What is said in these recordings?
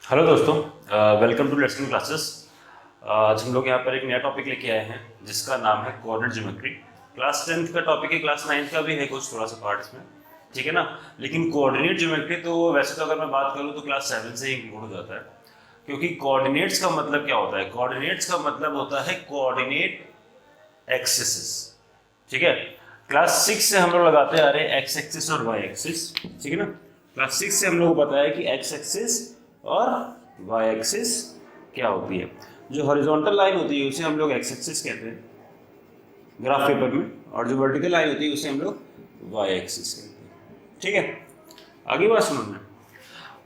Hello दोस्तों, welcome to let's classes. आज हम लोग यहाँ पर एक नया टॉपिक लेके आए हैं जिसका नाम है कोऑर्डिनेट ज्योमेट्री। क्लास 10th का टॉपिक है, क्लास 9th का भी है कुछ थोड़ा सा पार्ट इसमें, ठीक है ना। लेकिन कोऑर्डिनेट ज्योमेट्री तो वैसे तो अगर मैं बात करूँ तो क्लास 7 से ही इंक्लूड हो जाता है, क्योंकि कोऑर्डिनेट्स का मतलब क्या होता है? कोऑर्डिनेट्स का मतलब होता है कोऑर्डिनेट एक्सिस, ठीक है। क्लास 6 से हम लोग लगाते आ रहे हैं एक्स एक्सिस और वाई एक्सिस, ठीक है ना। क्लास 6 से हम लोग को पता है कि एक्स एक्सिस और वाई एक्सिस क्या होती है। जो हॉरिजॉन्टल लाइन होती है उसे हम लोग एक्स एक्सिस कहते हैं ग्राफ पेपर में, और जो वर्टिकल लाइन होती है उसे हम लोग वाई एक्सिस कहते हैं, ठीक है। आगे बात समझना,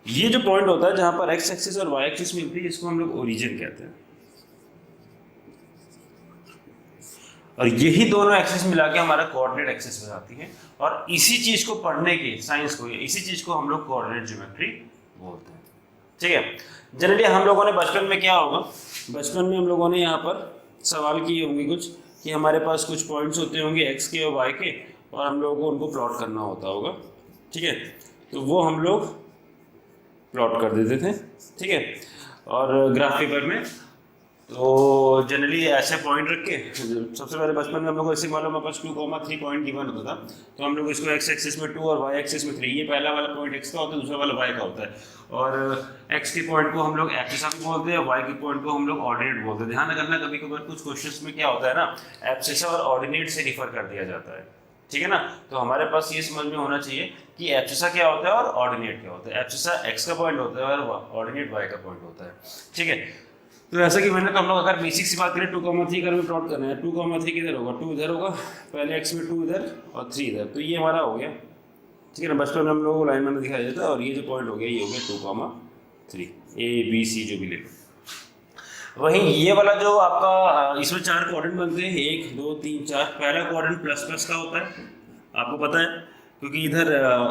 ये जो पॉइंट होता है जहां पर एक्स एक्सिस और वाई एक्सिस मिलती है इसको हम लोग ओरिजिन कहते हैं, और यही दोनों एक्सिस मिला के हमारा कोऑर्डिनेट एक्सिस हो जाती है। और इसी चीज को पढ़ने के साइंस को, इसी चीज को हम लोग कोऑर्डिनेट ज्योमेट्री बोलते हैं, ठीक है। जनरली हम लोगों ने बचपन में क्या होगा, बचपन में हम लोगों ने यहाँ पर सवाल किए होंगे कुछ कि हमारे पास कुछ पॉइंट्स होते होंगे एक्स के और वाई के, और हम लोगों को उनको प्लॉट करना होता होगा, ठीक है। तो वो हम लोग प्लॉट कर देते थे, ठीक है। और ग्राफ पेपर में तो जनरली ऐसे पॉइंट रख के, सबसे पहले बचपन में हम लोग को ऐसे मालूम है, 2,3 पॉइंट गिवन होता था, तो हम लोग इसको एक्स एक्सिस में 2 और वाई एक्सिस में 3, ये पहला वाला पॉइंट एक्स का होता है, दूसरा वाला वाई का होता है। और एक्स के पॉइंट को हम लोग एब्सिसा भी बोलते हैं, वाई के पॉइंट को हम लोग ऑर्डिनेट बोलते हैं। ध्यान रखना, कभी कभार कुछ क्वेश्चंस में क्या होता है ना, एब्सिसा और ऑर्डिनेट से रिफर कर दिया जाता है, ठीक है ना। तो हमारे पास ये समझ में होना चाहिए कि एब्सिसा क्या होता है और ऑर्डिनेट क्या होता है। एब्सिसा एक्स का पॉइंट होता है और ऑर्डिनेट वाई का पॉइंट होता है, ठीक है। तो ऐसा कि मैंने, तो हम लोग अगर बेसिक सी बात करें 2,3 अगर में प्लॉट करना है, 2,3 किधर होगा, 2 इधर होगा, पहले एक्स में 2 इधर और 3 इधर, तो ये हमारा हो गया, ठीक है ना। बचपन में हम लोगों को लाइन में दिखाया जाता है, और ये जो पॉइंट हो गया ये हो गया 2,3, ए बी सी जो भी ले लो। वहीं ये वाला जो आपका, इसमें 4 क्वाड्रेंट बनते हैं, 1 2 3 4। पहला क्वाड्रेंट प्लस प्लस का होता है, आपको पता है, क्योंकि इधर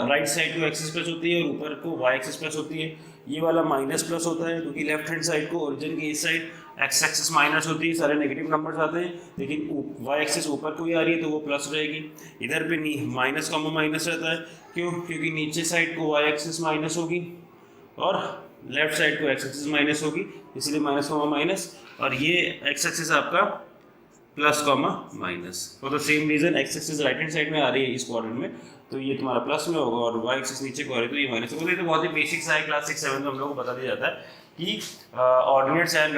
राइट साइड को एक्सिस प्लस होती है और ऊपर को वाई एक्सिस प्लस होती है। ये वाला माइनस प्लस होता है, क्योंकि लेफ्ट हैंड साइड को, ओरिजिन की इस साइड एक्स एक्सिस माइनस होती है, सारे नेगेटिव नंबर्स आते हैं, लेकिन वाई एक्सिस ऊपर को ही आ रही है तो वो प्लस रहेगी। इधर पे माइनस कॉमा माइनस रहता है, क्यों? क्योंकि नीचे साइड को वाई एक्सिस माइनस होगी और लेफ्ट साइड को एक्स एक्सिस माइनस होगी, इसलिए माइनस कॉमा माइनस। और ये एक्स एक्सिस आपका plus comma minus, for the same reason X axis right hand side में आ रही है इस क्वाड्रेंट में, तो ये तुम्हारा प्लस में होगा, और वाई एक्सिस नीचे को आ रही है तो ये माइनस होगा। तो बहुत ही बेसिक सा है, क्लास 6-7 में हम लोग को बता दिया जाता है कि ordinates and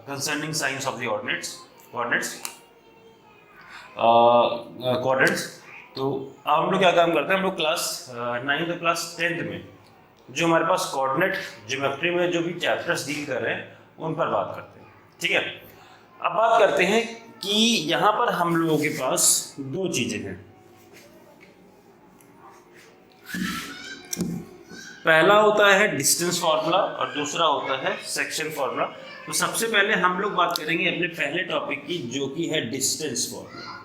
concerning science of the ordinates, quadrants. तो अब हम लोग क्या काम करते हैं, हम लोग क्लास 9 और क्लास 10th में जो हमारे पास कोऑर्डिनेट ज्योमेट्री में जो भी चैप्टर्स डील कर रहे हैं उन पर बात करते हैं, ठीक है। अब बात करते हैं कि यहां पर हम लोगों के पास दो चीजें हैं। पहला होता है डिस्टेंस फार्मूला और दूसरा होता है सेक्शन फार्मूला। तो सबसे पहले हम लोग बात करेंगे अपने पहले टॉपिक की, जो कि है डिस्टेंस फार्मूला।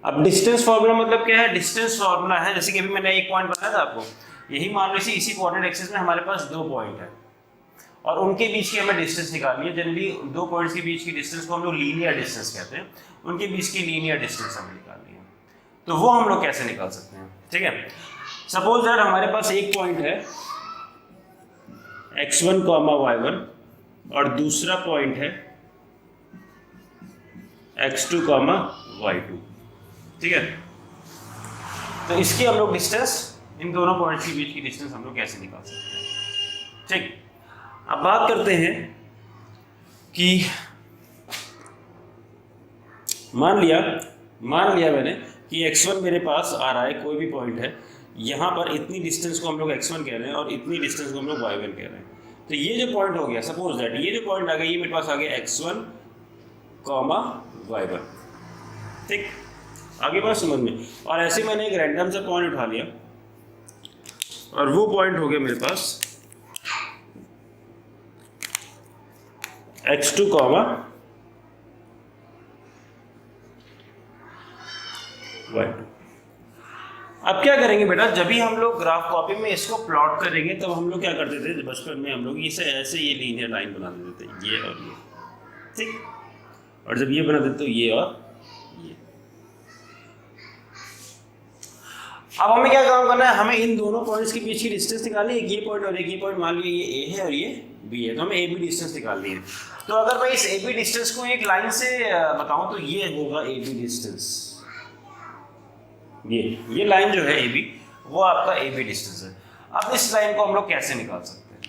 अब डिस्टेंस फार्मूला मतलब क्या है? डिस्टेंस फार्मूला है, जैसे कि अभी मैंने एक पॉइंट बताया था आपको, यही मान लीजिए इसी कोऑर्डिनेट एक्सिस में हमारे पास 2 पॉइंट है और उनके बीच की हमें डिस्टेंस निकालनी है। जनरली 2 पॉइंट्स के बीच की डिस्टेंस को हम लोग लीनियर डिस्टेंस कहते हैं, उनके बीच की लीनियर डिस्टेंस हमें निकालनी है। तो वो हम लोग कैसे निकाल सकते हैं, ठीक है। सपोज दैट हमारे पास एक पॉइंट है x1, y1 और दूसरा पॉइंट है x2, y2, ठीक है। तो इसकी हम लोग डिस्टेंस, इन दोनों पॉइंट्स के बीच की डिस्टेंस हम लोग कैसे निकाल सकते हैं, ठीक। अब बात करते हैं कि मान लिया मैंने कि x1 मेरे पास आ रहा है, कोई भी पॉइंट है, यहां पर इतनी डिस्टेंस को हम लोग x1 कह रहे हैं और इतनी डिस्टेंस को हम लोग y1 कह रहे हैं। तो ये जो पॉइंट हो गया, सपोज दैट ये जो पॉइंट आ गया, ये मेरे पास आ गया x1, y1, ठीक। आगे बात समझ में। और ऐसे मैंने एक रैंडम सा पॉइंट उठा लिया और वो पॉइंट हो गया मेरे पास x2, y2। अब क्या करेंगे बेटा, जब भी हम लोग ग्राफ कॉपी में इसको प्लॉट करेंगे तब हम लोग क्या करते थे बचपन में, हम लोग इसे ऐसे ये लीनियर लाइन बना देते थे, ये और ये, ठीक। और जब ये बना देते तो ये और ये। अब हमें क्या काम करना है, हमें इन दोनों पॉइंट्स के बीच की डिस्टेंस निकालनी है। एक ये पॉइंट और एक ये पॉइंट, मान लीजिए ये ए है और ये बी है, तो हमें ए बी डिस्टेंस निकालनी है। तो अगर मैं इस ए बी डिस्टेंस को एक लाइन से बताऊं तो ये होगा ए बी डिस्टेंस। ये लाइन जो है ए बी, वो आपका ए बी डिस्टेंस है। अब इस लाइन को हम लोग कैसे निकाल सकते हैं?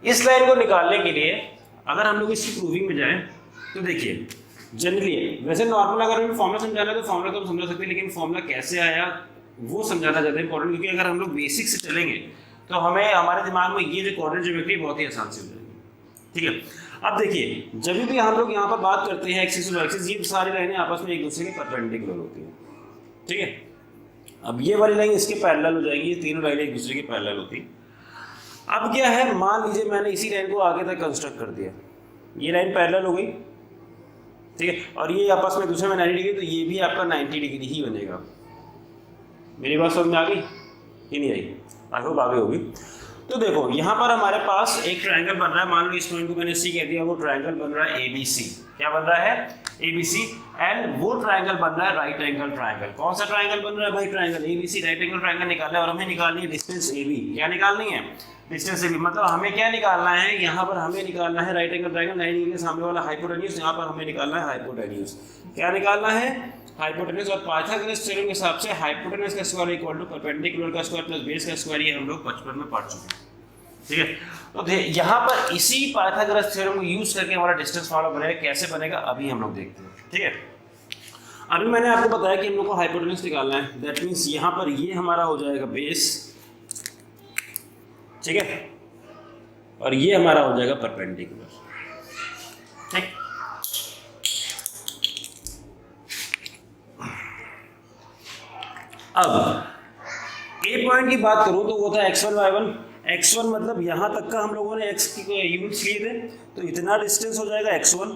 इस लाइन को निकालने के लिए अगर हम लोग इसकी प्रूविंग में जाएं तो देखिए, जनरली वैसे नॉर्मल अगर हमें फॉर्मूला समझाना है तो फॉर्मूला तो हम समझा सकते हैं, लेकिन फॉर्मूला कैसे आया वो समझाना ज़्यादा इंपॉर्टेंट, क्योंकि अगर हम लोग बेसिक से चलेंगे तो हमें हमारे दिमाग में ये जो कोऑर्डिनेट ज्योमेट्री बहुत ही आसान से हो जाएगी। ठीक है, अब देखिए जब भी हम लोग यहाँ पर बात करते हैं एक्सिस और एक्सिस, ये सारी लाइनें आपस में एक दूसरे के परपेंडिकुलर होती हैं। ठीक है, अब ये वाली लाइन इसके पैरेलल हो जाएगी, ये तीनों लाइनें एक दूसरे के पैरेलल होती हैं। अब क्या है, मान लीजिए मैंने इसी लाइन को आगे तक कंस्ट्रक्ट कर दिया, ये लाइन पैरेलल हो गई, ठीक है, और ये आपस में दूसरे में 90 डिग्री, तो ये भी आपका 90 डिग्री ही बनेगा। मेरी बात समझ में आ गई कि नहीं आई? आई होप आगे होगी। तो देखो यहाँ पर हमारे पास एक ट्रायंगल बन रहा है, मान लो इस पॉइंट को मैंने सी कह दिया, वो ट्रायंगल बन रहा है एबीसी। क्या बन रहा है? एबीसी। एंड वो ट्रायंगल बन रहा है राइट एंगल ट्रायंगल। कौन सा ट्रायंगल बन रहा है भाई? Triangle ABC, right angle triangle निकालना है, और हमें निकालनी है डिस्टेंस एबी। क्या निकालनी है? Distance AB. मतलब हमें क्या निकालना है, यहाँ पर हमें निकालना है राइट एंगल ट्रायंगल, 90 डिग्री के सामने वाला हाइपोटेन्यूज, यहाँ पर हमें निकालना है हाइपोटेन्यूज। क्या निकालना है? हाइपोटेन्यूज। और पाइथागोरस थ्योरम के हिसाब से हाइपोटेन्यूज का स्क्वायर इक्वल टू परपेंडिकुलर का स्क्वायर प्लस बेस का स्क्वायर, ये हम लोग बचपन में पढ़ चुके हैं। ठीक है, तो यहाँ पर इसी पाइथागोरस थ्योरम को यूज करके हमारा डिस्टेंस फॉर्मूला बनेगा। कैसे बनेगा अभी हम लोग देखते हैं। ठीक है, अभी मैंने आपको बताया कि हम लोग को हाइपोटेन्यूज निकालना है, दैट मीन्स यहाँ पर ये हमारा हो जाएगा बेस, ठीक है, और ये हमारा हो जाएगा परपेंडिकुलर। ठीक, अब ए पॉइंट की बात करूं तो वो था x1 y1। x1 मतलब यहां तक का हम लोगों ने x की यूनिट्स लिए थे, तो इतना डिस्टेंस हो जाएगा x1,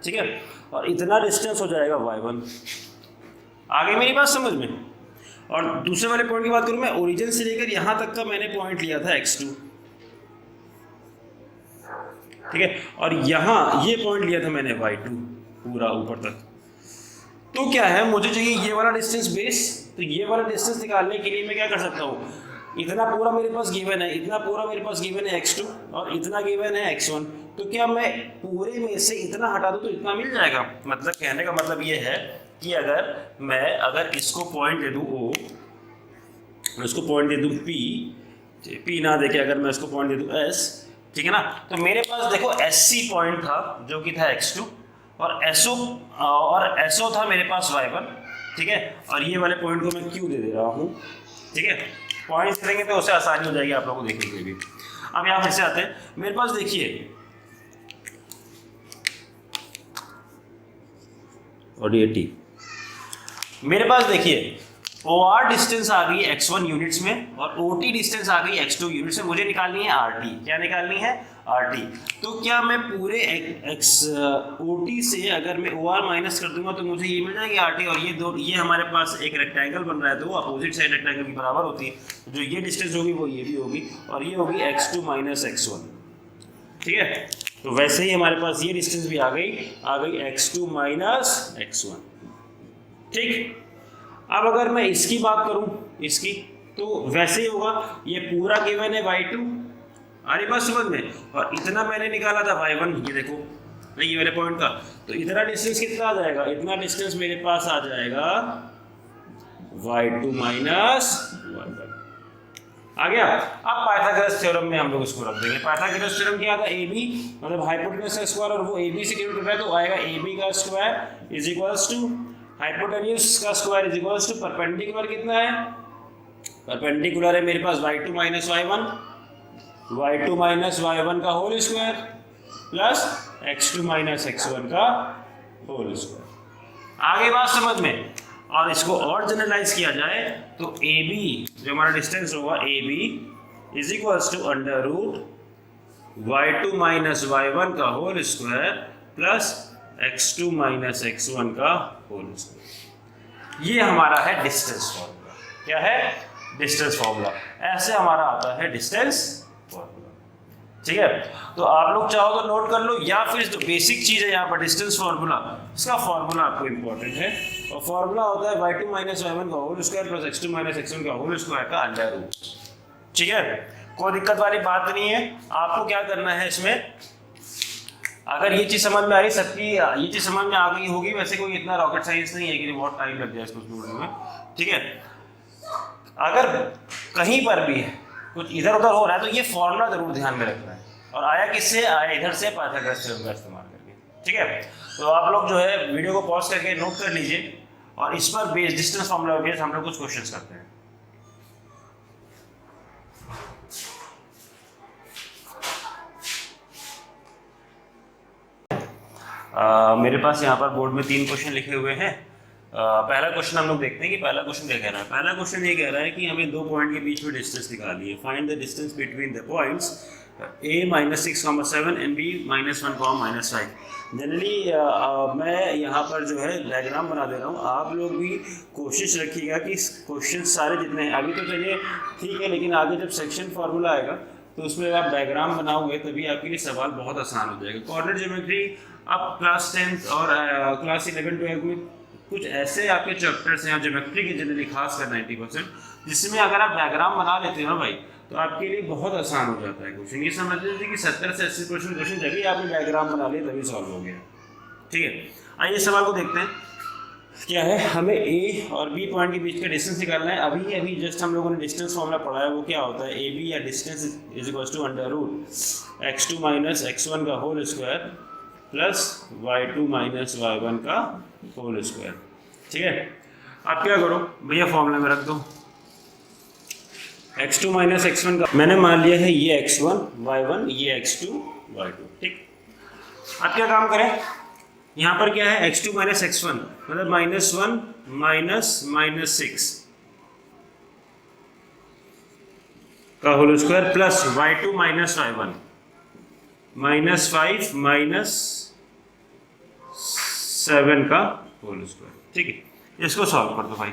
ठीक है, और इतना डिस्टेंस हो जाएगा y1। आगे मेरी बात समझ में? और दूसरे वाले पॉइंट की बात करूं मैं, ओरिजिन से लेकर यहां तक का मैंने पॉइंट लिया था x2, ठीक है, और यहां ये पॉइंट लिया था मैंने y2 पूरा ऊपर तक। तो क्या है, मुझे चाहिए ये वाला डिस्टेंस बेस, तो ये वाला डिस्टेंस निकालने के लिए मैं क्या कर सकता हूँ, इतना पूरा मेरे पास गिवन है, इतना पूरा मेरे पास गिवन है x2, और इतना गिवन है x1। तो क्या मैं पूरे में से इतना हटा दूँ तो इतना मिल जाएगा? मतलब कहने का मतलब ये है कि अगर इसको पॉइंट दे दूँ O, इसको पॉइंट दे दूँ P ना देके अगर मैं इसको पॉइंट दे दूँ S, ठीक है ना, तो मेरे पास देखो SC पॉइंट था जो कि था x2, और SO था मेरे पास y1, ठीक है, और ये वाले पॉइंट को मैं Q दे रहा हूँ। ठीक है, पॉइंट्स करेंगे तो उससे आसानी हो जाएगी आप लोगों को देखने के लिए भी। अब यहाँ फिर से आते हैं, मेरे पास देखिए, और ये T, मेरे पास देखिए OR डिस्टेंस आ गई x1 यूनिट्स में, और OT डिस्टेंस आ गई x2 यूनिट्स में। मुझे निकालनी है RT। क्या निकालनी है? RT। तो क्या मैं पूरे OT से अगर मैं OR माइनस कर दूंगा तो मुझे ये मिल जाएगी RT, और ये हमारे पास एक रेक्टेंगल बन रहा है, तो वो अपोजिट साइड रेक्टेंगल की बराबर होती है। जो ये डिस्टेंस होगी वो ये भी होगी, और ये होगी x2 माइनस x1। ठीक है, तो वैसे ही हमारे पास ये डिस्टेंस भी आ गई x2 माइनस x1। ठीक, अब अगर मैं इसकी बात करूं, इसकी, तो वैसे ही होगा, ये पूरा गिवन है y2, अरे बस समझ में, और इतना मैंने निकाला था y1, ये देखो ये वाले पॉइंट का, तो इतना डिस्टेंस कितना आ जाएगा? इतना डिस्टेंस मेरे पास आ जाएगा y2 माइनस y1। आ गया। अब पाइथागोरस थ्योरम में हम लोग इसको रख देंगे। पाइथागोरस थ्योरम क्या था? AB मतलब हाइपोटेन्यूज का स्क्वायर, और वो AB से डिवाइड कर रहा है, तो आएगा AB का square is equals to hypotenuse का square is equals to perpendicular कितना है? परपेंडिकुलर है मेरे पास y2 minus y1, y2 minus y1 का whole square plus x2 minus x1 का होल स्क्वायर। आगे बात समझ में? और इसको और जनरलाइज किया जाए तो AB जो हमारा डिस्टेंस होगा AB is equals to under root y2 minus y1 का whole square plus x2 minus x1 का होल स्क्वायर। ये हमारा है डिस्टेंस फॉर्मूला। क्या है? Distance formula. ऐसे हमारा आता है डिस्टेंस फॉर्मूला। ठीक है। तो आप लोग चाहो तो नोट कर लो, या फिर जो बेसिक चीज है यहाँ पर डिस्टेंस फार्मूला, इसका फार्मूला आपको इंपॉर्टेंट है, और फार्मूला होता है y2 माइनस y1 का whole square plus x2 minus x1 का होल स्क्वायर का अंडर रूट। ठीक है, कोई दिक्कत वाली बात नहीं है। आपको क्या करना है इसमें, अगर ये चीज समझ में आ रही, सबकी ये चीज समझ में आ गई होगी, वैसे कोई इतना रॉकेट साइंस नहीं है कि बहुत टाइम लग जाए इसको ढूंढने में। ठीक है, अगर कहीं पर भी कुछ इधर उधर हो रहा है तो ये फॉर्मूला जरूर ध्यान में रखना है, और आया किससे, आया इधर से, पाइथागोरस थ्योरम का इस्तेमाल करके। ठीक है, तो आप लोग जो है वीडियो को पॉज करके नोट कर लीजिए, और इस पर बेस्ड डिस्टेंस फॉर्मूला बेस्ड हम लोग कुछ क्वेश्चंस करते हैं। मेरे पास यहाँ पर बोर्ड में 3 क्वेश्चन लिखे हुए हैं। पहला क्वेश्चन हम लोग देखते हैं कि पहला क्वेश्चन क्या कह रहा है। पहला क्वेश्चन ये कह रहा है कि हमें 2 पॉइंट के बीच में डिस्टेंस निकालनी है। Find the distance between the points a -6,7 and b -1,5। Generally मैं यहाँ पर जो है डायग्राम बना दे रहा हूँ, आप लोग भी कोशिश रखिएगा कि क्वेश्चन सारे जितने हैं, अभी तो चलिए ठीक है, लेकिन आगे जब सेक्शन फार्मूला आएगा तो उसमें आप डायग्राम बनाओगे तभी आपके लिए सवाल बहुत आसान हो जाएगा। कोऑर्डिनेट ज्योमेट्री आप क्लास 10th और क्लास 11-12 में कुछ ऐसे आपके चैप्टर्स हैं ज्योमेट्री के जनरली खास कर 90%, जिसमें अगर आप डायग्राम बना लेते हो ना भाई, तो आपके लिए बहुत आसान हो जाता है क्वेश्चन। ये समझ लीजिए कि 70 से 80% क्वेश्चन जब भी आपने डायग्राम बना लिया तभी सॉल्व हो गया। ठीक है, आइए सवाल को देखते हैं। क्या है, हमें ए और बी पॉइंट के बीच का डिस्टेंस निकालना है। अभी जस्ट हम लोगों ने डिस्टेंस फॉर्मूला पढ़ा है, वो क्या होता है, ए बी या distance is equal to under root x2 minus x1 का whole square plus y2 minus y1 का होल स्क्वायर। ठीक है, आप क्या करो भैया, फॉर्मूला में रख दो x2 माइनस x1 का, मैंने मान लिया है ये x1 y1, ये x2 y2। ठीक, आप क्या काम करें, यहाँ पर क्या है x2 माइनस x1 मतलब -1 माइनस -6 का whole square plus y2 minus y1 -5 minus 7 का होल स्क्वायर। ठीक है, इसको सॉल्व कर दो भाई।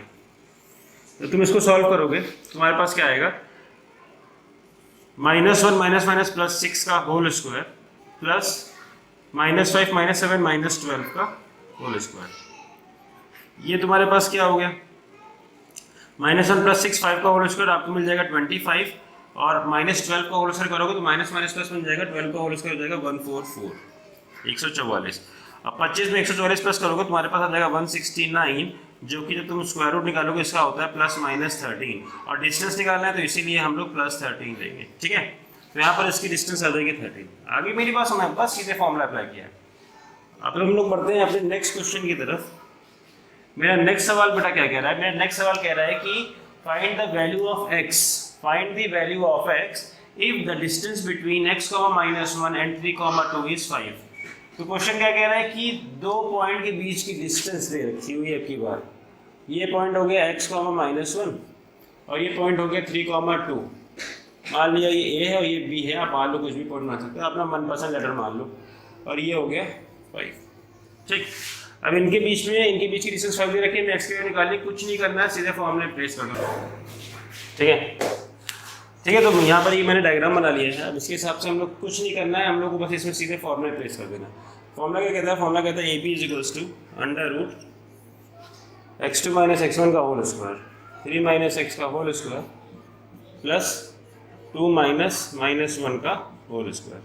तो तुम इसको सॉल्व करोगे तुम्हारे पास क्या आएगा, -1 माइनस माइनस प्लस 6 का होल स्क्वायर प्लस -5 -7 -12 का होल स्क्वायर। ये तुम्हारे पास क्या हो गया, -1 प्लस 6 5 का होल स्क्वायर आपको मिल जाएगा 25, और -12 का होल स्क्वायर करोगे तो माइनस माइनस प्लस बन जाएगा, 12 का होल स्क्वायर हो जाएगा 144 144। अब 25 में 144 प्लस करोगे तुम्हारे पास आ जाएगा 169, जो कि जब तुम स्क्वायर रूट निकालोगे इसका होता है +-13, और डिस्टेंस निकालना है तो इसीलिए हम लोग +13 लेंगे। ठीक है, तो यहाँ पर इसकी डिस्टेंस आ जाएगी 13। आगे मेरी बात समझ, बस सीधे फॉर्मूला अप्लाई किया। अब हम लोग बढ़ते हैं अपने नेक्स्ट क्वेश्चन की तरफ। मेरा नेक्स्ट सवाल बेटा क्या कह रहा है, मेरा नेक्स्ट सवाल कह रहा है कि find the value of x, find the value of x if the distance between x, -1 and 3, 2 is 5। तो क्वेश्चन क्या कह रहा है कि 2 पॉइंट के बीच की डिस्टेंस दे रखी हुई है अब की बार। ये पॉइंट हो गया x, -1 और ये पॉइंट हो गया 3, 2। मान लिया ये a है और ये b है, आप मान लो कुछ भी पॉइंट मान सकते हो, अपना मनपसंद लेटर मान लो, और ये हो गया 5। ठीक, अब इनके बीच की डिस्टेंस 5 दे रखी है, x की वैल्यू निकालनी, कुछ नहीं करना है, सीधे फॉर्मूले में प्लेस कर दो। ठीक है, ठीक है, तो यहाँ पर ये मैंने डायग्राम बना लिया है। अब इसके हिसाब से हम लोग कुछ नहीं करना है, हम लोग को बस इसमें सीधे फॉर्मूला में प्लेस कर देना। फॉर्मूला क्या कहता है, फॉर्मूला कहता है AB is equals to under root x2 minus x1 का होल स्क्वायर 3 माइनस x का होल स्क्वायर प्लस 2 माइनस -1 का होल स्क्वायर।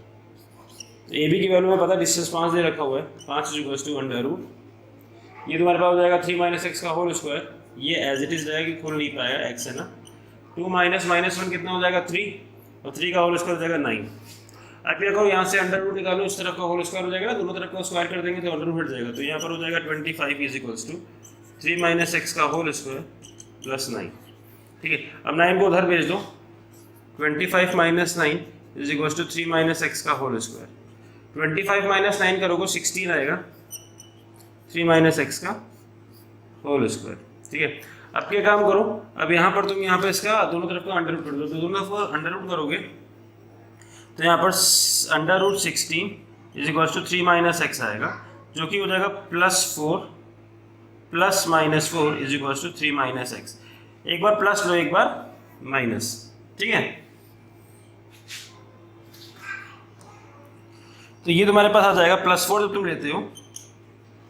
ए बी की वैल्यू में पता डिस्टेंस 5 दे रखा हुआ है, 5 is equals to under root, ये तुम्हारे पास हो जाएगा 3 माइनस x का होल स्क्वायर, ये एज इट इज रहेगा, खुल नहीं पाया x है ना, 2 माइनस -1 कितना हो जाएगा 3, और 3 का होल स्क्वायर हो जाएगा 9। अब क्या करो, यहाँ से अंडर रूट निकालो, इस तरफ का होल स्क्वायर हो जाएगा ना, दोनों तरफ का स्क्वायर कर देंगे तो अंडर रूट हट जाएगा, तो यहाँ पर हो जाएगा 25 is equals to 3 minus x का होल स्क्वायर प्लस 9। ठीक है, अब 9 को उधर भेज दो, 25 minus 9 is equals to 3 minus x का होल स्क्वायर। 25 माइनस 9 करोगे 16 आएगा, 3 माइनस x का होल स्क्वायर। ठीक है, अब क्या काम करो, अब यहाँ पर तुम यहाँ पर इसका दोनों तरफ का अंडर रूट कर दो, तो दोनों तरफ अंडर रूट करोगे तो यहाँ पर under root 16 is equals to 3 minus x आएगा, जो कि हो जाएगा +4 plus -4 is equals to 3 minus x। एक बार प्लस लो, एक बार माइनस। ठीक है, तो ये तुम्हारे पास आ जाएगा +4 जब तुम लेते हो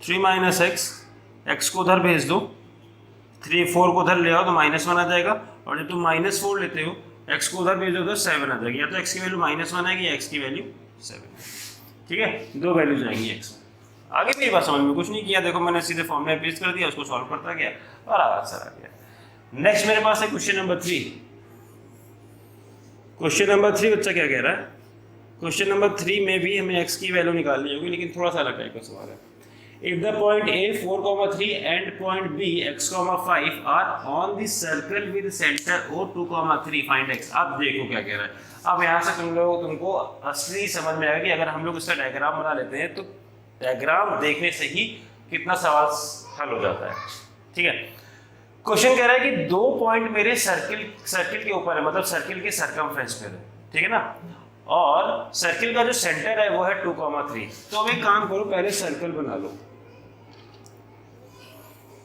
3 माइनस एक्स को उधर भेज दो, 4 को उधर ले आओ तो -1 आ जाएगा, और जब तुम -4 लेते हो x को उधर भेजो तो 7 आ जाएगी, या तो x की वैल्यू -1 आएगी या x की वैल्यू 7। ठीक है, 2 वैल्यूज आएंगी x में। आगे मेरी बात समझ में कुछ नहीं किया, देखो मैंने सीधे फॉर्मूला में पेस्ट कर दिया, उसको सॉल्व करता गया और आंसर आ गया। नेक्स्ट मेरे पास है क्वेश्चन नंबर 3। क्वेश्चन नंबर 3 बच्चा क्या कह रहा है, क्वेश्चन नंबर 3 में भी हमें x की वैल्यू निकालनी होगी, लेकिन थोड़ा सा अलग टाइप का सवाल है। If the point A 4,3 and point B x,5 are on the circle with center O 2,3 find x। अब देखो क्या कह रहा है, अब यहाँ से तुमको असली समझ में आएगा कि अगर हम लोग इसका डायग्राम बना लेते हैं तो डायग्राम देखने से ही कितना सवाल हल हो जाता है। ठीक है, क्वेश्चन कह रहा है कि 2 पॉइंट मेरे सर्किल के ऊपर है, मतलब सर्किल के सरकमफ्रेंस पे है, ठीक है ना, और सर्किल का जो सेंटर है वो है 2,3। तो अब एक काम करो, पहले सर्कल बना लो।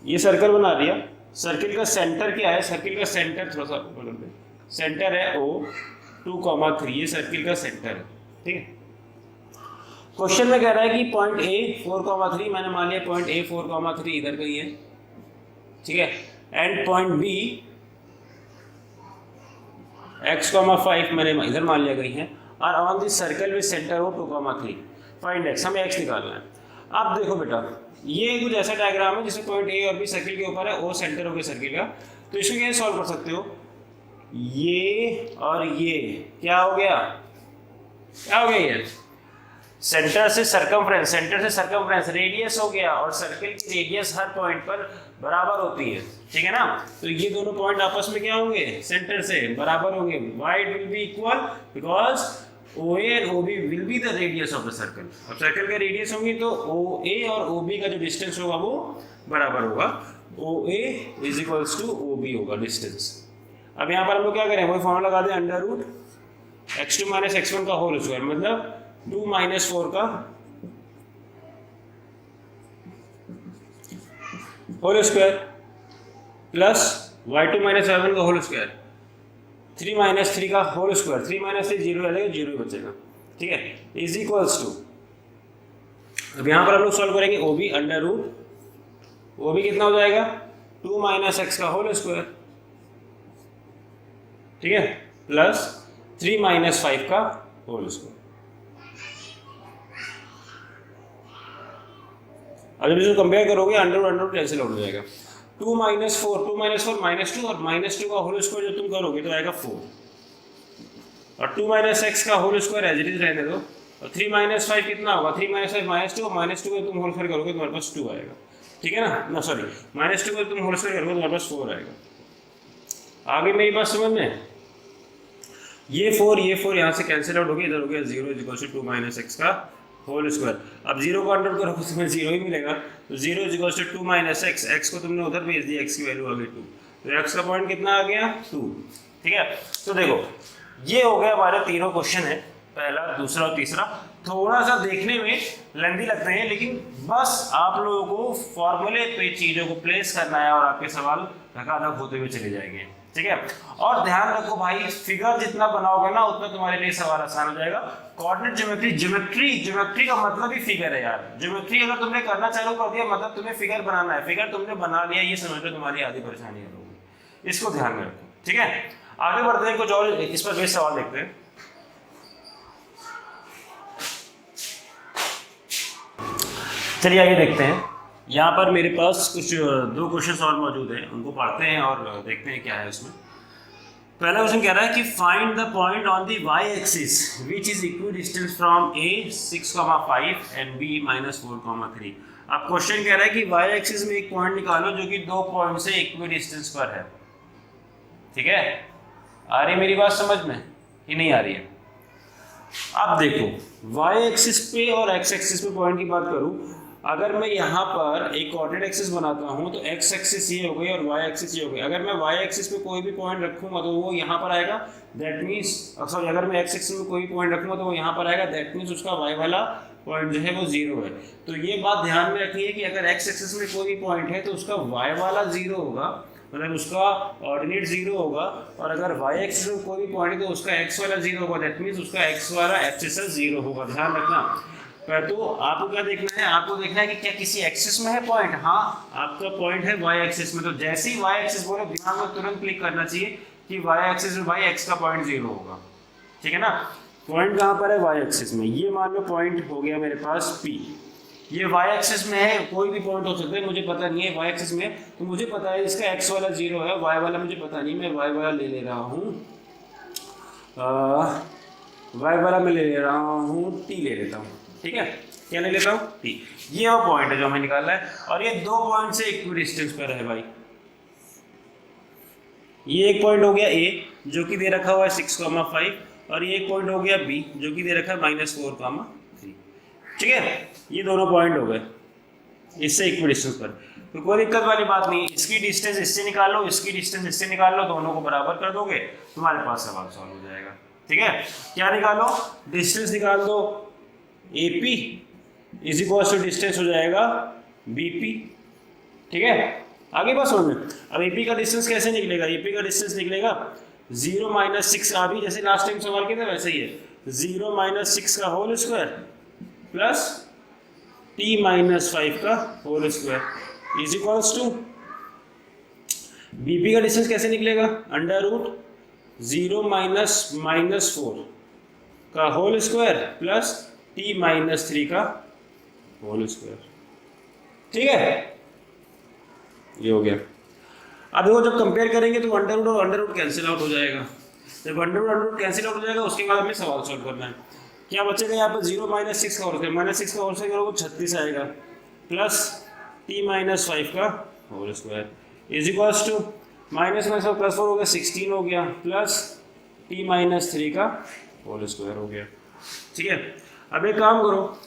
ये सर्कल बना दिया, सर्किल का सेंटर क्या है, सर्किल का सेंटर थोड़ा सा ऊपर कर दे, सेंटर है O 2,3, ये सर्किल का सेंटर है। ठीक है, क्वेश्चन में कह रहा है कि पॉइंट A 4,3, मैंने मान लिया पॉइंट A 4,3 इधर कहीं है, ठीक है, एंड पॉइंट B x,5 मैंने इधर मान लिया कहीं है, और on this circle with centre हो 2,3 फाइंड x, हमें x निकालना है। अब देखो बेटा, ये कुछ ऐसा डायग्राम है जिसमें पॉइंट A और B सर्किल के ऊपर है, O सेंटर हो गया सर्किल का, तो इसको कैसे सॉल्व कर सकते हो, ये और ये क्या हो गया, क्या हो गया, ये सेंटर से सरकमफ्रेंस, सेंटर से सरकमफ्रेंस रेडियस हो गया, और सर्किल की रेडियस हर पॉइंट पर बराबर होती है, ठीक है ना, तो ये दोनों पॉइंट आपस में क्या होंगे, सेंटर से बराबर होंगे, y will be equal because OA and OB will be the radius of the circle। अब सर्कल का रेडियस होंगी तो OA और OB का जो डिस्टेंस होगा वो बराबर होगा, OA is equals to OB होगा डिस्टेंस। अब यहाँ पर हम लोग क्या करें, वही फॉर्मूला लगा दें, under root x2 minus x1 का होल स्क्वायर, मतलब 2 माइनस 4 का whole square plus y2 minus y1 का होल स्क्वायर, 3 माइनस 3 का होल स्क्वायर, 3 माइनस 3 जीरो आ जाएगा, जीरो ही बचेगा। ठीक है, इज इक्वल्स टू, अब यहाँ पर हम लोग सॉल्व करेंगे OB अंडर रूट, OB कितना हो जाएगा 2 माइनस x का होल स्क्वायर, ठीक है, प्लस 3 माइनस 5 का होल स्क्वायर। अब जब इसको कंपेयर करोगे अंडर रूट कैंसिल हो जाएगा, 2 माइनस 4 -2 और -2 का होल स्क्वायर जो तुम करोगे तो आएगा 4, और 2 माइनस x का whole square as it is रहने दो, और 3 माइनस 5 कितना होगा, 3 माइनस 5 -2, -2 को तुम होल स्क्वायर करोगे तुम्हारे पास 2 आएगा, ठीक है ना, सॉरी -2 को तुम होल स्क्वायर करोगे तुम्हारे पास 4 आएगा। आगे मेरी बात समझ में, ये 4 यहाँ से कैंसिल आउट हो गया, इधर हो गया 0 is equal to 2 minus x का होल स्क्वायर। अब 0 को अंडर करो तो तुम्हें 0 ही मिलेगा, तो 0 is equal to 2 minus x को तुमने उधर भेज दिया, x की वैल्यू आ गई 2, तो x का पॉइंट कितना आ गया 2। ठीक है, तो देखो ये हो गया हमारे तीनों क्वेश्चन है, पहला, दूसरा और तीसरा। थोड़ा सा देखने में लेंथी लगते हैं, लेकिन बस आप लोगों को फॉर्मूले पे चीज़ों को प्लेस करना है और आपके सवाल धकाधक होते हुए चले जाएंगे। ठीक है, और ध्यान रखो भाई, फिगर जितना बनाओगे ना उतना तुम्हारे लिए सवाल आसान हो जाएगा। कोऑर्डिनेट ज्योमेट्री का मतलब ही फिगर है यार। ज्योमेट्री अगर तुमने करना चालू कर दिया मतलब तुम्हें फिगर बनाना है, फिगर तुमने बना लिया ये समझ लो तुम्हारी आधी परेशानी हल होगी, इसको ध्यान में रखो। ठीक है, आगे बढ़ते हैं, कुछ और इस पर बेस सवाल देखते हैं। चलिए आगे देखते हैं, यहाँ पर मेरे पास कुछ 2 क्वेश्चन और मौजूद हैं, उनको पढ़ते हैं और देखते हैं क्या है उसमें। पहला क्वेश्चन कह रहा है कि find the point on the y axis which is equidistance from A 6,5 and B -4,3। अब क्वेश्चन कह रहा है कि y एक्सिस में एक पॉइंट निकालो जो कि 2 पॉइंट से इक्विडिस्टेंस पर है। ठीक है, आ रही मेरी बात समझ में कि नहीं आ रही है? अब देखो y एक्सिस पे और x एक्सिस पे पॉइंट की बात करूं, अगर मैं यहाँ पर एक कोऑर्डिनेट एक्सिस बनाता हूँ तो x एक्सिस ये हो गई और y एक्सिस ये हो गई। अगर मैं y एक्सिस पे कोई भी पॉइंट रखूँगा तो वो यहाँ पर आएगा, दैट मीन्स सॉरी अगर मैं x एक्सिस में कोई पॉइंट रखूँगा तो वो यहाँ पर आएगा, दैट मीन्स उसका y वाला पॉइंट जो है वो 0 है। तो ये बात ध्यान में रखिए कि अगर x एक्सिस में कोई भी पॉइंट है तो उसका y वाला 0 होगा, मतलब उसका ऑर्डिनेट 0 होगा, और अगर y एक्सिस में कोई भी पॉइंट है तो उसका x वाला 0 होगा, दैट मीन्स उसका x वाला एब्सिस 0 होगा। ध्यान रखना, तो आपको क्या देखना है, आपको देखना है कि क्या किसी एक्सिस में है पॉइंट। हाँ, आपका पॉइंट है वाई एक्सिस में, तो जैसे ही वाई एक्सिस बोले दिमाग में तुरंत क्लिक करना चाहिए कि वाई एक्सिस में भाई एक्स का पॉइंट 0 होगा। ठीक है ना, पॉइंट कहाँ पर है, वाई एक्सिस में। ये मान लो पॉइंट हो गया मेरे पास P, ये वाई एक्सिस में है, कोई भी पॉइंट हो सकता है, मुझे पता नहीं है वाई एक्सिस में, तो मुझे पता है इसका एक्स वाला 0 है, वाई वाला मुझे पता नहीं, मैं वाई वाला ले रहा हूँ, वाई वाला मैं ले रहा हूँ टी ले लेता हूँ। ठीक है, क्या ले लेता हूँ, टी। ये वो पॉइंट है जो हमें निकालना है, और ये 2 पॉइंट से इक्वी डिस्टेंस पर है भाई। ये एक पॉइंट हो गया A जो कि दे रखा हुआ है 6,5, और ये एक पॉइंट हो गया B जो कि दे रखा है -4,3। ठीक है, ये दोनों पॉइंट हो गए इससे इक्वी डिस्टेंस पर, तो कोई दिक्कत वाली बात नहीं। इसकी डिस्टेंस इससे निकाल लो, इसकी डिस्टेंस इससे निकाल लो, दोनों को बराबर कर दोगे, तुम्हारे पास सवाल सॉल्व हो जाएगा। ठीक है, क्या निकालो, डिस्टेंस निकाल दो, AP is equal to distance हो जाएगा BP। ठीक है, आगे बात समझ में। अब AP का डिस्टेंस कैसे निकलेगा, AP का डिस्टेंस निकलेगा 0 - 6, अभी जैसे लास्ट टाइम सवाल किया था वैसे ही है, 0 - 6 का होल स्क्वायर प्लस T - 5 का whole square is equals to, BP का डिस्टेंस कैसे निकलेगा, √0 - -4 का होल स्क्वायर प्लस T - 3 का होल स्क्वायर। ठीक है, ये हो गया। अब देखो जब कंपेयर करेंगे तो अंडर रूट और अंडर रूट कैंसिल आउट हो जाएगा। जब अंडर रूट कैंसिल आउट हो जाएगा उसके बाद हमें सवाल सॉल्व करना है। क्या बचेगा यहाँ पर, 0 - 6 का होल स्क्वायर, -6 का होल स्क्वायर करोगे 36 आएगा, प्लस T - 5 का whole square is equals to -+4 हो गया 16 हो गया, प्लस T - 3 का होल स्क्वायर हो गया। ठीक है, अब एक काम करो,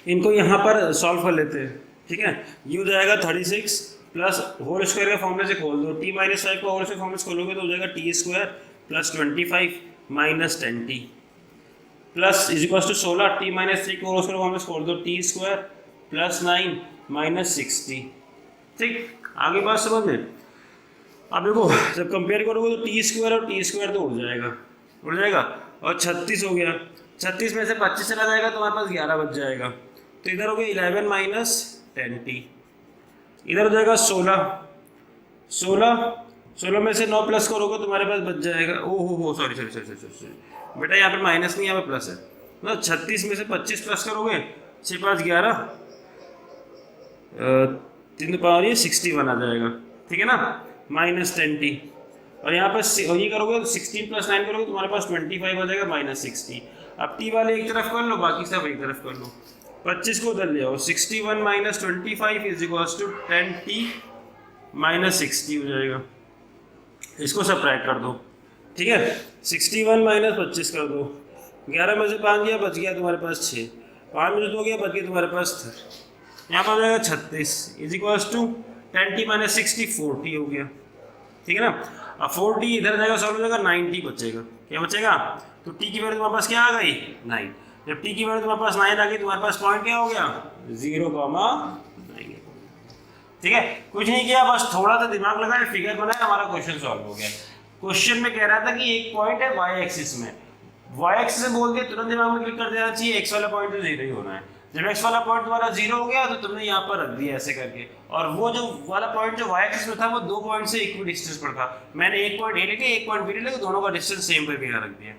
इनको यहाँ पर सॉल्व कर लेते हैं। ठीक है, ये हो जाएगा 36 प्लस होल स्क्वायर का फॉर्मूले से खोल दो, T - 5 का होल स्क्वायर फॉर्मूले से खोलोगे तो हो जाएगा T² plus 25 minus 10T plus is equal to 16, T - 3 को होल स्क्वायर फॉर्मूले से खोल दो, T² प्लस 9 माइनस 60। ठीक, आगे बात समझ में। अब देखो जब कंपेयर करोगे तो T² और T² तो उड़ जाएगा, और 36 हो गया, 36 में से 25 चला जाएगा तो हमारे पास 11 बच जाएगा, तो इधर हो गया 11 माइनस 10T, इधर हो जाएगा 16 में से 9 प्लस करोगे तो तुम्हारे पास बच जाएगा, ओहो सॉरी बेटा, यहाँ पे माइनस नहीं, यहाँ पे प्लस है, मतलब 36 में से 25 प्लस करोगे 6 5 11 3 पावर ये 61 आ जाएगा। ठीक है ना, माइनस 10T, और यहाँ पर ये करोगे 16 + 9 करोगे तुम्हारे पास 25 आ जाएगा माइनस 60। अब T वाले एक तरफ कर लो, बाकी सब एक तरफ कर लो, 25 को उधर ले आओ, 61 - 25 इज इक्वल्स टू 10T - 60 हो जाएगा। इसको सब्ट्रैक्ट कर दो। ठीक है, 61 - 25 कर दो, 11 में से 5 गया, बच गया तुम्हारे पास 6, 5 में से 2 गया, बच गया तुम्हारे पास 3, यहाँ पर हो जाएगा 36 इज इक्वल्स टू 10T - 60 40 हो गया। ठीक है ना, अब 4T इधर जाएगा, सॉल्व हो जाएगा, 9T बचेगा। क्या बचेगा, तो T की वैल्यू तुम्हारे पास क्या आ गई 9, जब T की वैल्यू तुम्हारे पास 9 आ गई तुम्हारे पास पॉइंट क्या हो गया 0,9। ठीक है, कुछ नहीं किया, बस थोड़ा सा दिमाग लगाया, फिगर बनाया, हमारा क्वेश्चन सॉल्व हो गया। क्वेश्चन में कह रहा था कि एक पॉइंट है वाई एक्सिस में, वाई एक्सिस से बोल दिया तुरंत दिमाग में क्लिक कर देना चाहिए, एक्स वाला पॉइंट तो 0 ही होना है। जब एक्स वाला पॉइंट तुम्हारा 0 हो गया तो तुमने यहाँ पर रख दिया ऐसे करके, और वो जो वाला पॉइंट जो वाई एक्सिस में था वो 2 पॉइंट से इक्वी डिस्टेंस पर था, मैंने एक पॉइंट ए ले लिया, एक पॉइंट बी ले लिया, दोनों का डिस्टेंस सेम करके यहाँ रख दिया।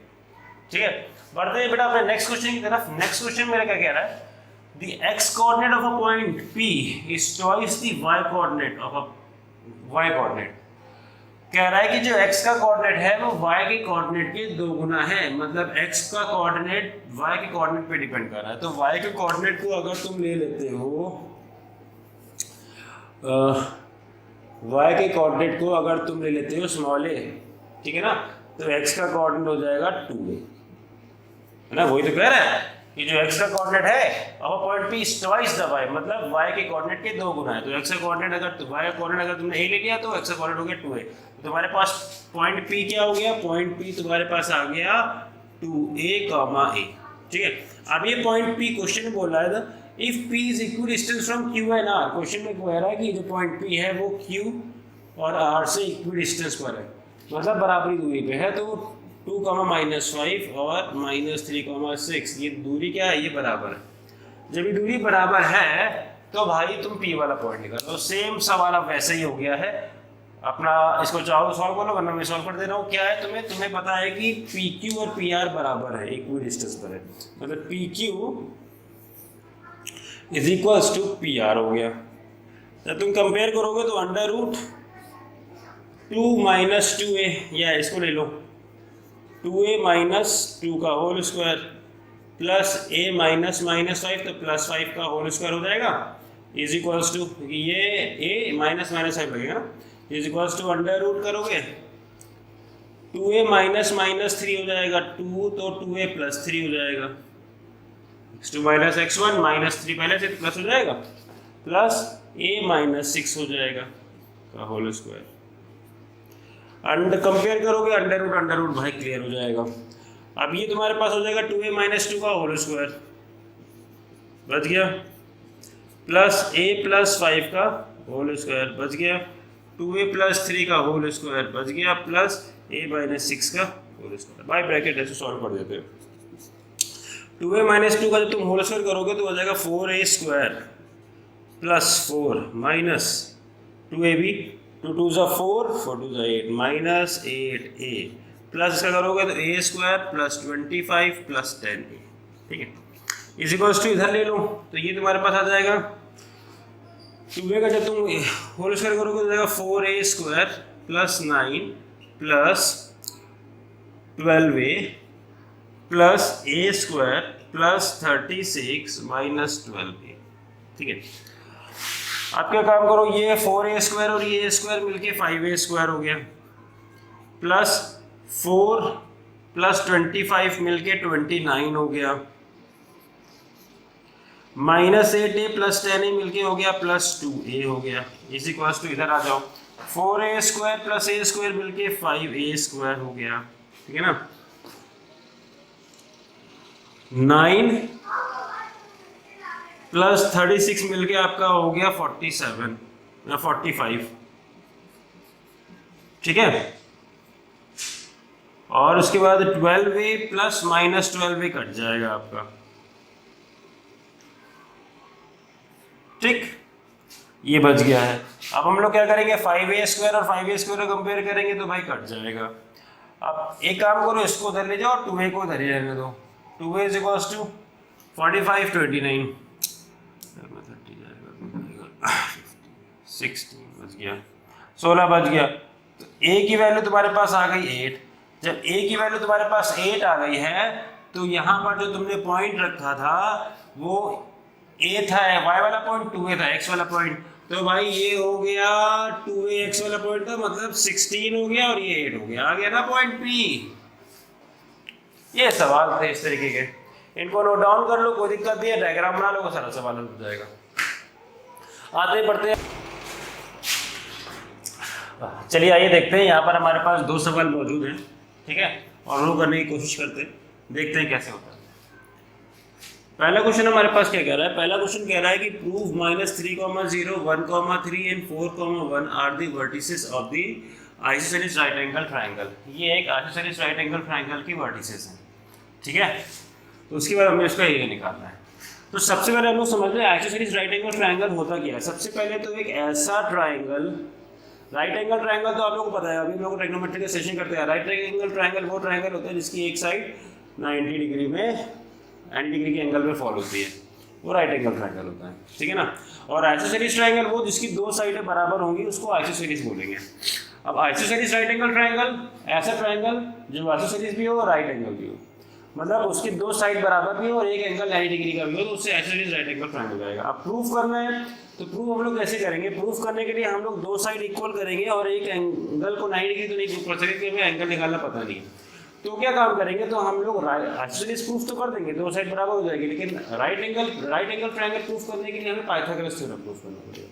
ठीक है, बढ़ते हैं बेटा अपने नेक्स्ट क्वेश्चन की तरफ। नेक्स्ट क्वेश्चन मेरा क्या कह रहा है, the x coordinate of a point P is twice the y coordinate of a y coordinate। कह रहा है कि जो x का कोऑर्डिनेट है वो y के कोऑर्डिनेट के 2 गुना है, मतलब x का कोऑर्डिनेट y के कोऑर्डिनेट पे डिपेंड कर रहा है। तो y के कोऑर्डिनेट को अगर तुम ले लेते हो, y के कोऑर्डिनेट को अगर तुम ले लेते हो स्मॉल a, ठीक है ना, तो x का कोऑर्डिनेट हो जाएगा 2a, है ना, वही तो कह रहा है कि जो x का कोऑर्डिनेट है अब point P is twice the y, मतलब y के कोऑर्डिनेट के 2 गुना है। तो x का कोऑर्डिनेट अगर y का कोऑर्डिनेट अगर तुमने a ले लिया तो x का कोऑर्डिनेट हो गया 2a, तो तुम्हारे पास पॉइंट P क्या हो गया, पॉइंट P तुम्हारे पास आ गया 2a, a। ठीक है, अब ये पॉइंट P क्वेश्चन में बोल रहा है if P is equal distance from Q and R, question में कह रहा है कि जो पॉइंट P है वो Q और R से इक्वल डिस्टेंस पर है, मतलब बराबरी दूरी पे है। तो 2, -5 और -3, 6, ये दूरी क्या है, ये बराबर है। जब ये दूरी बराबर है तो भाई तुम P वाला पॉइंट निकालो। तो सेम सवाल अब वैसे ही हो गया है अपना, इसको चाहो सॉल्व करो वरना मैं सॉल्व कर दे रहा हूँ। क्या है तुम्हें पता है कि PQ और PR बराबर है, इक्वल डिस्टेंस पर है, मतलब PQ is equals to PR हो गया। जब तुम कंपेयर करोगे तो √2 - 2a, या इसको ले लो 2a - 2 का होल स्क्वायर प्लस a - -5, तो +5 का होल स्क्वायर हो जाएगा, इज इक्वल्स टू ये a -5 लगेगा ना, इज इक्वल्स टू √ करोगे 2a - -3 हो जाएगा 2, तो 2a + 3 हो जाएगा, x2 - x1 -3 पहले से प्लस हो जाएगा, प्लस a - 6 हो जाएगा का होल स्क्वायर। अंडर कंपेयर करोगे √, भाई क्लियर हो जाएगा। अब ये तुम्हारे पास हो जाएगा 2a - 2 का होल स्क्वायर बच गया, प्लस a + 5 का होल स्क्वायर बच गया, 2a + 3 का होल स्क्वायर बच गया, प्लस a - 6 का होल स्क्वायर। बाय ब्रैकेट ऐसे सॉल्व कर देते हैं। 2a - 2 का जब तुम होल स्क्वायर करोगे तो हो जाएगा 4a² + 4 minus 2ab, 2 2 = 4, 4 2 = 8 minus 8a, plus इसका करोगे तो a² + 25 + 10a, ठीक है, इज इक्वल्स टू इधर ले लो तो ये तुम्हारे पास आ जाएगा 2a का जब तुम होल स्क्वायर करोगे तो जाएगा 4a² + 9 + 12a plus a² + 36 - 12a, ठीक है। आप क्या काम करो, ये 4a² और ये a² मिलके 5a² हो गया, प्लस 4 + 25 मिलके 29 हो गया, -8a + 10a मिलके हो गया +2a हो गया, इज इक्वल्स टू इधर आ जाओ 4a² + a² मिलके 5a² हो गया, ठीक है ना। 9 + 36 मिलके आपका हो गया 47 या 45, ठीक है। और उसके बाद 12a + -12a कट जाएगा आपका, ठीक, ये बच गया है। अब हम लोग क्या करेंगे, 5a² और 5a² को कंपेयर करेंगे तो भाई कट जाएगा। अब एक काम करो, इसको उधर ले जाओ, 2a को उधर ही रहने दो, 2a = 45 29 16 बच गया, 16 बच गया। तो a की वैल्यू तुम्हारे पास आ गई 8। जब a की वैल्यू तुम्हारे पास 8 आ गई है तो यहाँ पर जो तुमने पॉइंट रखा था वो a था, y वाला पॉइंट 2a था, x वाला पॉइंट, तो भाई ये हो गया 2a x वाला पॉइंट था, मतलब 16 हो गया और ये 8 हो गया, आ गया ना पॉइंट P। ये सवाल थे इस तरीके के, इनको नोट डाउन कर लो, कोई दिक्कत नहीं है, डायग्राम बना लो, सारा सवाल हो जाएगा। आते बढ़ते हैं, चलिए आइए देखते हैं, यहाँ पर हमारे पास 2 सवाल मौजूद हैं, ठीक है, और उनको करने की कोशिश करते हैं, देखते हैं कैसे होता है। पहला क्वेश्चन हमारे पास क्या कह रहा है, पहला क्वेश्चन कह रहा है कि prove -3, 0, 1, 3 and 4, 1 are the vertices of the isosceles right angle triangle. ये एक आइसोसेलेस राइट एंगल ट्रायंगल की वर्टिसेस हैं, ठीक है। तो उसके बाद हमें इसका एरिया निकालना है। तो सबसे पहले हम लोग समझ लें आइसोसेलेस राइट एंगल ट्रायंगल होता क्या है। सबसे पहले तो एक ऐसा ट्रायंगल, राइट एंगल ट्रायंगल तो आप लोगों को पता है, अभी हम लोग ट्रिग्नोमेट्री का सेशन करते हैं। राइट एंगल ट्रायंगल वो ट्रायंगल होता है जिसकी एक साइड 90 डिग्री के एंगल में फॉल होती है, वो राइट एंगल ट्रायंगल होता है, ठीक है ना। और आइसोसेलेस ट्रायंगल वो जिसकी 2 साइडें बराबर होंगी, उसको आइसोसेलेस बोलेंगे। अब आइसोसेलेस राइट एंगल ट्रायंगल ऐसा ट्रायंगल जो आइसोसेलेस भी हो और राइट एंगल भी हो, मतलब उसकी 2 साइड बराबर भी हो और एक एंगल 90 डिग्री का भी हो, तो उससे आइसोसेलेस राइट एंगल ट्रायंगल जाएगा। अब प्रूफ करना है तो प्रूफ हम लोग कैसे करेंगे, प्रूफ करने के लिए हम लोग 2 साइड इक्वल करेंगे और एक एंगल को 90 डिग्री तो नहीं प्रूफ कर सकते क्योंकि हमें एंगल निकालना पता नहीं। तो क्या काम करेंगे, तो हम लोग आइसोसेलेस प्रूफ तो कर देंगे, 2 साइड बराबर हो जाएगी, लेकिन राइट एंगल ट्रायंगल प्रूफ करने के लिए हमें पाइथागोरस थ्योरम प्रूफ करना पड़ेगा,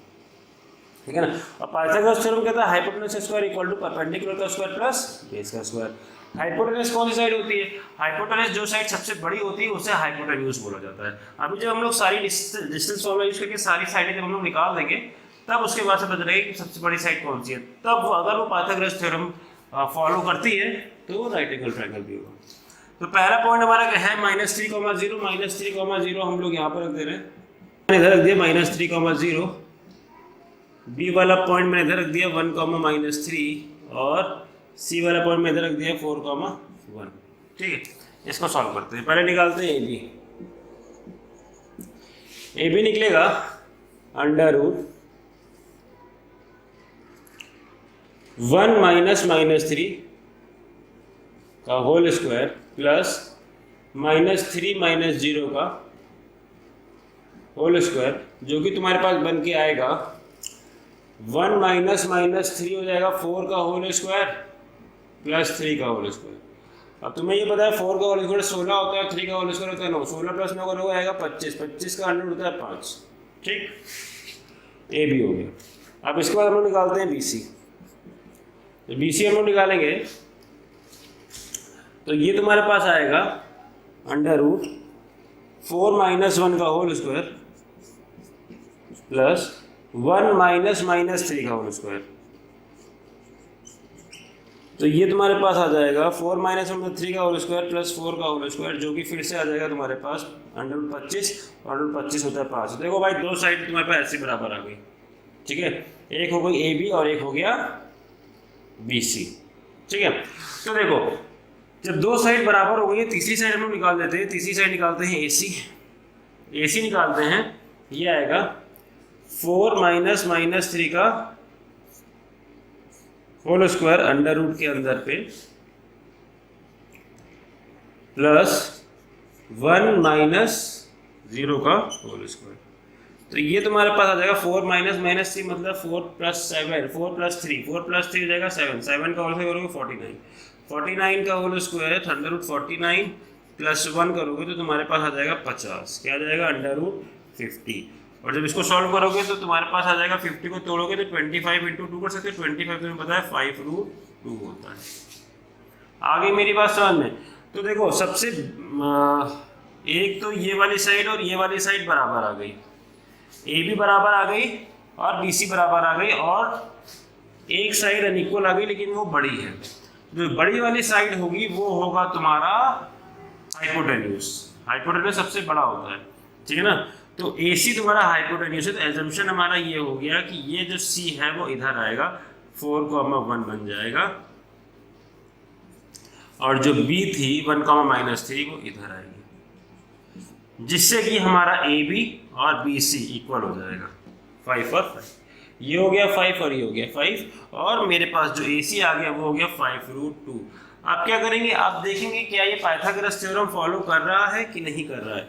ठीक है ना। और पाइथागोरस थ्योरम कहता है hypotenuse square equal to perpendicular का स्क्वायर प्लस बेस का स्क्वायर। हाइपोटेनस कौन सी साइड होती है, हाइपोटेनस जो साइड सबसे बड़ी होती है उसे हाइपोटेन्यूज बोला जाता है। अभी जब हम लोग सारी डिस्टेंस फॉर्मूला यूज करके सारी साइडें जब हम लोग निकाल देंगे तब उसके बाद से पता चलेगा कि सबसे बड़ी साइड कौन सी है। तब अगर वो पाइथागोरस थ्योरम फॉलो करती है तो राइट एंगल ट्रायंगल भी होगा। तो पहला पॉइंट हमारा क्या है, -3,0, -3,0 हम लोग यहाँ पर रख दे रहे हैं, मैंने इधर रख दिया -3,0, बी वाला पॉइंट मैंने इधर रख दिया 1,-3 और सी वाला पॉइंट मैंने इधर रख दिया 4,1। ठीक है, इसको सॉल्व करते हैं। पहले निकालते हैं ए बी निकलेगा √1 -3 का होल स्क्वायर प्लस -3 - 0 का होल स्क्वायर, जो कि तुम्हारे पास बन के आएगा 1 -3 हो जाएगा 4 का होल स्क्वायर प्लस 3 का होल स्क्वायर। अब तुम्हें ये पता है 4 का होल स्क्वायर 16 होता है, 3 का होल स्क्वायर होता है 9, 16 + 9 करोगे आएगा 25, 25 का अंडर होता है 5। ठीक, ए बी हो गया। अब इसके बाद हम लोग निकालते हैं बी सी। तो बी सी हम लोग निकालेंगे तो ये तुम्हारे पास आएगा √4 - 1 का होल स्क्वायर प्लस 1 - -3 का होल स्क्वायर। तो ये तुम्हारे पास आ जाएगा 4 - 1 3 का होल स्क्वायर प्लस 4 का होल स्क्वायर, जो कि फिर से आ जाएगा तुम्हारे पास √25 और √25 होता है 5। देखो भाई दो साइड तुम्हारे पास ऐसे बराबर आ गई। ठीक है, एक हो गई ए बी और एक हो गया बी सी। ठीक है, तो देखो जब दो साइड बराबर हो गई है, तीसरी साइड हम लोग निकाल देते हैं। तीसरी साइड निकालते हैं ए सी निकालते हैं, ये आएगा 4 - -3 का होल स्क्वायर √ के अंदर पे प्लस 1 - 0 का होल स्क्वायर। तो ये तुम्हारे पास आ जाएगा 4 - -3 मतलब 4 + 7, 4 + 3, 4 + 3 हो जाएगा 7, 7 का होल स्क्वायर करोगे 49, 49 का होल स्क्वायर √49 प्लस 1 करोगे तो तुम्हारे पास आ जाएगा 50। क्या आ जाएगा √50। और जब इसको सॉल्व करोगे तो तुम्हारे पास आ जाएगा 50 को तोड़ोगे तो 25 × 2 कर सकते हो। 25 तुम्हें पता है 5√2 होता है। आगे मेरी बात समझ में। तो देखो सबसे एक तो ये वाली साइड और ये वाली साइड बराबर आ गई, ए बी बराबर आ गई और बी सी बराबर आ गई, और एक साइड अनइक्वल आ गई लेकिन वो बड़ी है। जो बड़ी वाली साइड होगी वो होगा तुम्हारा हाइपोटेन्यूज। हाइपोटेन्यूज सबसे बड़ा होता है, ठीक है ना। तो ए सी तुम्हारा हाइपोटेन्यूज है, तो एजम्पशन हमारा ये हो गया कि ये जो सी है वो इधर आएगा, 4,1 बन जाएगा, और जो बी थी 1, -3 वो इधर आएगी, जिससे कि हमारा ए बी और बी सी इक्वल हो जाएगा 5 और 5। ये हो गया 5 और ये हो गया 5, और मेरे पास जो ए सी आ गया वो हो गया 5√2। आप क्या करेंगे, आप देखेंगे क्या ये पाइथागोरस थ्योरम फॉलो कर रहा है कि नहीं कर रहा है।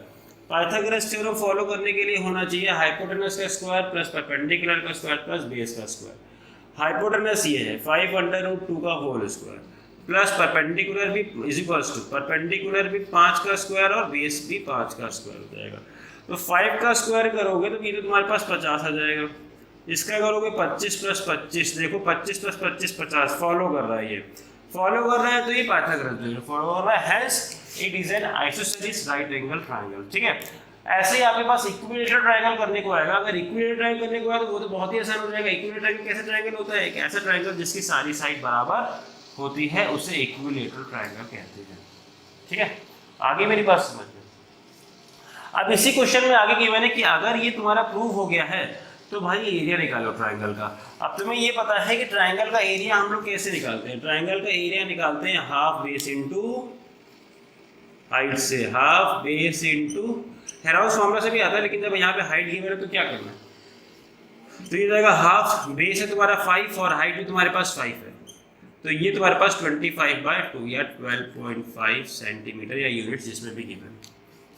पाइथागोरस थ्योरम फॉलो करने के लिए होना चाहिए हाइपोटेनस का स्क्वायर प्लस परपेंडिकुलर का स्क्वायर प्लस बेस का स्क्वायर। हाइपोटेनस ये है 5√2 का होल स्क्वायर प्लस परपेंडिकुलर भी इज इक्वल्स टू परपेंडिकुलर भी 5 का स्क्वायर और बेस भी 5 का स्क्वायर हो जाएगा। तो 5 का स्क्वायर करोगे तो ये तो तुम्हारे पास 50 आ जाएगा। इसका करोगे 25 + 25, देखो 25 + 25 50 फॉलो कर रहा है, ये फॉलो कर रहा है, तो ये पाइथागोरस थ्योरम फॉलो कर रहा है, hence it is an isosceles right angle triangle. ठीक है, ऐसे ही आपके पास इक्विलेटरल ट्रायंगल करने को आएगा। अगर इक्विलेटरल ट्रायंगल करने को आए तो वो तो बहुत ही आसान हो जाएगा। इक्विलेटरल ट्रायंगल कैसा ट्रायंगल होता है, एक ऐसा ट्रायंगल जिसकी सारी साइड बराबर होती है उसे इक्विलेटरल ट्रायंगल कहते हैं। ठीक है, आगे मेरी बात समझ में। अब इसी क्वेश्चन में आगे गिवन है कि अगर ये तुम्हारा प्रूव हो गया है तो भाई एरिया निकालो ट्रायंगल का। अब तुम्हें ये पता है कि ट्रायंगल का एरिया हम लोग कैसे निकालते हैं। ट्रायंगल का एरिया निकालते हैं हाफ बेस इनटू हाइट से, half base into Harold's formula से भी आता है, लेकिन जब यहाँ पे हाइट गिवन है तो क्या करना है, तो ये जाएगा हाफ बेस है तुम्हारा 5 और हाइट भी तुम्हारे पास 5 है, तो ये तुम्हारे पास 25/2 या 12.5 सेंटीमीटर या यूनिट जिसमें भी गिवन।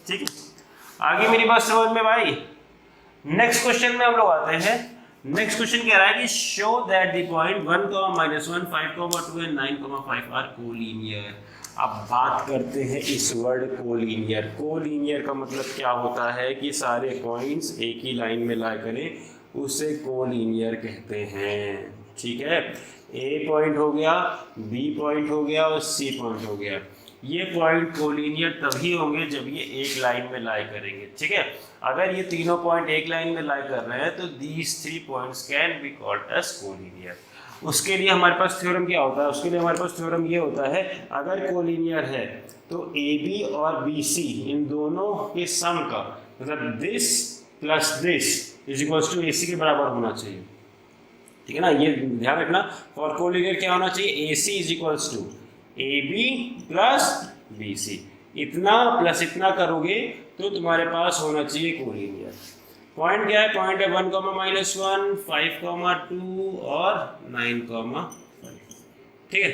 ठीक है, आगे मेरी बात समझ में भाई। नेक्स्ट क्वेश्चन में हम लोग आते हैं। नेक्स्ट क्वेश्चन कह रहा है कि show that the point 1, -1, 5, 2 and 9, 5 are collinear. अब बात करते हैं इस वर्ड कोलिनियर। कोलिनियर का मतलब क्या होता है कि सारे पॉइंट्स एक ही लाइन में ला करें, उसे कोलिनियर कहते हैं। ठीक है, ए पॉइंट हो गया, बी पॉइंट हो गया और सी पॉइंट हो गया। ये पॉइंट कोलिनियर तभी होंगे जब ये एक लाइन में लाई करेंगे। ठीक है, अगर ये तीनों पॉइंट एक लाइन में लाई कर रहे हैं तो these 3 points can be called as collinear. उसके लिए हमारे पास थ्योरम क्या होता है, उसके लिए हमारे पास थ्योरम ये होता है, अगर कोलिनियर है तो AB और BC इन दोनों के सम का मतलब this plus this is equals to AC के बराबर होना चाहिए। ठीक है ना, ये ध्यान रखना। फॉर कोलिनियर क्या होना चाहिए, AC is equals to AB plus BC। इतना प्लस इतना करोगे तो तुम्हारे पास होना चाहिए कोलिनियर। पॉइंट क्या है, पॉइंट है 1, -1, 5, 2 और 9, 5। ठीक है,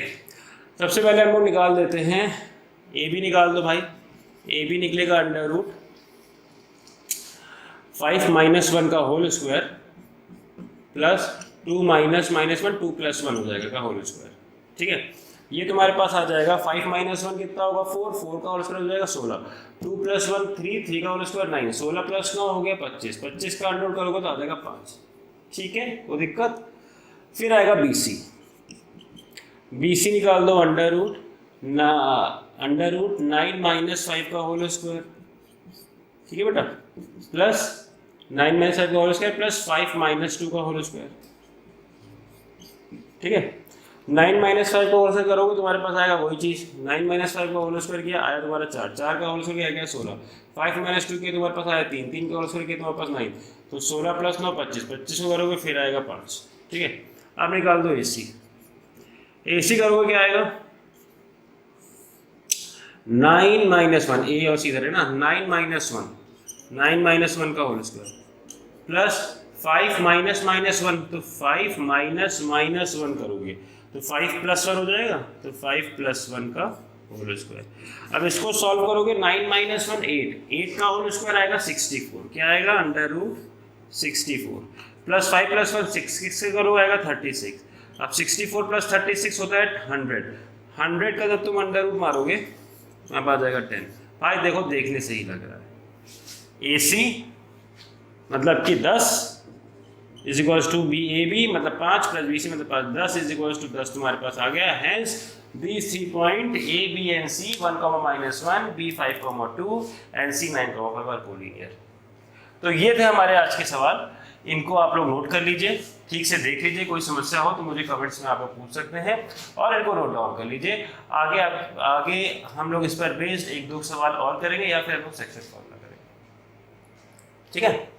सबसे पहले हम लोग निकाल देते हैं, ए बी निकाल दो भाई। ए बी निकलेगा अंडर रूट 5 - 1 का होल स्क्वायर प्लस 2 - -1 2 + 1 हो जाएगा का होल स्क्वायर। ठीक है, ये तुम्हारे पास आ जाएगा 5 - 1 कितना होगा 4, 4 का होल स्क्वायर हो जाएगा 16, 2 + 1 3, 3 का होल स्क्वायर 9, 16 + 9 हो गया 25, 25 का अंडर रूट करोगे तो आ जाएगा 5। ठीक है, कोई दिक्कत। फिर आएगा BC, BC निकाल दो अंडर रूट 9 - 5 का होल स्क्वायर। ठीक है बेटा, प्लस 9 - 5 का होल स्क्वायर प्लस 5 - 2 का होल स्क्वायर। ठीक है, 9 - 5 का होल स्क्वायर करोगे तुम्हारे पास आएगा वही चीज़, 9 - 5 का होल स्क्वायर किया आया तुम्हारा 4, 4 का होल स्क्वायर किया 16, 5 - 2 किया तुम्हारे पास आया 3, 3 का होल स्क्वायर किया तुम्हारे पास 9, तो 16 + 9 25, 25 को करोगे फिर आएगा 5। ठीक है, अब निकाल दो AC, AC करोगे क्या आएगा 9 - 1, A और C इधर है ना, 9 - 1 का होल स्क्वायर प्लस 5 - -1, तो 5 - -1 करोगे तो 5 + 1 हो जाएगा, तो 5 + 1 का होल स्क्वायर। अब इसको सॉल्व करोगे 9 - 1 8 का होल स्क्वायर आएगा 64, क्या आएगा अंडर रूट 64 प्लस 5 + 1 6 से करो आएगा 36। अब 64 + 36 होता है 100, 100 का जब तुम अंडर रूट मारोगे अब आ जाएगा 10। भाई देखो देखने से ही लग रहा है, AC मतलब कि 10 इज इक्वल्स टू AB मतलब 5 + BC मतलब 5, 10 इज इक्वल्स टू 10 तुम्हारे पास आ गया। Hence these 3 point A, B and C 1, -1, B 5, 2 and C 9, 5 are collinear. तो ये थे हमारे आज के सवाल, इनको आप लोग नोट कर लीजिए, ठीक से देख लीजिए, कोई समस्या हो तो मुझे कमेंट्स में आप लोग पूछ सकते हैं और इनको नोट डाउन कर लीजिए। आगे हम लोग इस पर बेस्ड 1-2 सवाल और करेंगे या फिर हम लोग सेक्शन फॉर्मूला करेंगे। ठीक है।